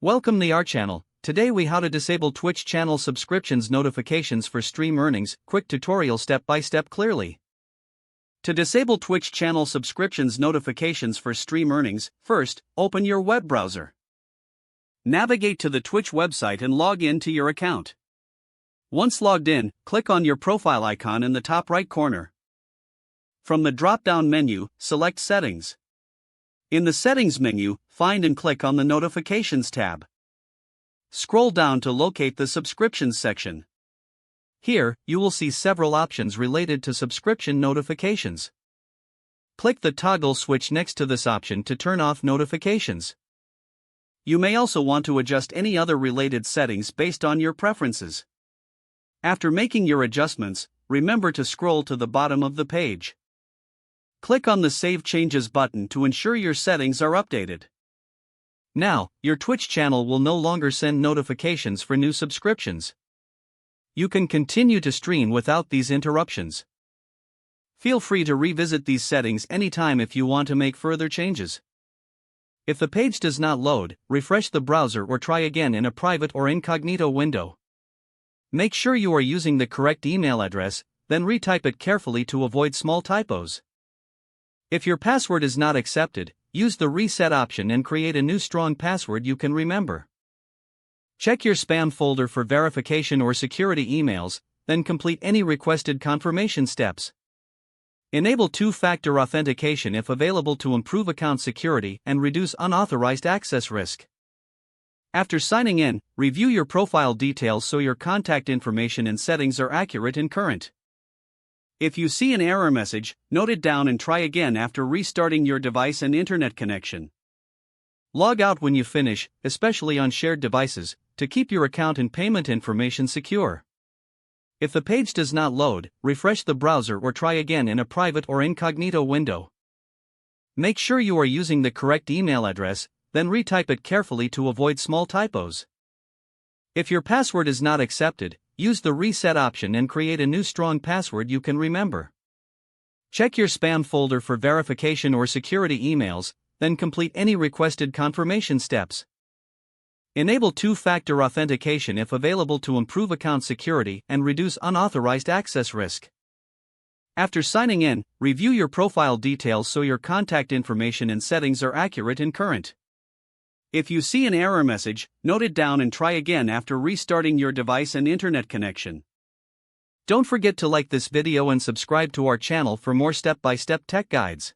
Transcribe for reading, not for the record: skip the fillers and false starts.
Welcome to our channel. Today we how to disable Twitch channel subscriptions notifications for stream earnings. Quick tutorial step by step clearly. To disable Twitch channel subscriptions notifications for stream earnings, first, open your web browser. Navigate to the Twitch website and log in to your account. Once logged in, click on your profile icon in the top right corner. From the drop-down menu, select Settings. In the Settings menu, find and click on the Notifications tab. Scroll down to locate the Subscriptions section. Here, you will see several options related to subscription notifications. Click the toggle switch next to this option to turn off notifications. You may also want to adjust any other related settings based on your preferences. After making your adjustments, remember to scroll to the bottom of the page. Click on the Save Changes button to ensure your settings are updated. Now, your Twitch channel will no longer send notifications for new subscriptions. You can continue to stream without these interruptions. Feel free to revisit these settings anytime if you want to make further changes. If the page does not load, refresh the browser or try again in a private or incognito window. Make sure you are using the correct email address, then retype it carefully to avoid small typos. If your password is not accepted, use the reset option and create a new strong password you can remember. Check your spam folder for verification or security emails, then complete any requested confirmation steps. Enable two-factor authentication if available to improve account security and reduce unauthorized access risk. After signing in, review your profile details so your contact information and settings are accurate and current. If you see an error message, note it down and try again after restarting your device and internet connection. Log out when you finish, especially on shared devices, to keep your account and payment information secure. If the page does not load, refresh the browser or try again in a private or incognito window. Make sure you are using the correct email address, then retype it carefully to avoid small typos. If your password is not accepted, use the reset option and create a new strong password you can remember. Check your spam folder for verification or security emails, then complete any requested confirmation steps. Enable two-factor authentication if available to improve account security and reduce unauthorized access risk. After signing in, review your profile details so your contact information and settings are accurate and current. If you see an error message, note it down and try again after restarting your device and internet connection. Don't forget to like this video and subscribe to our channel for more step-by-step tech guides.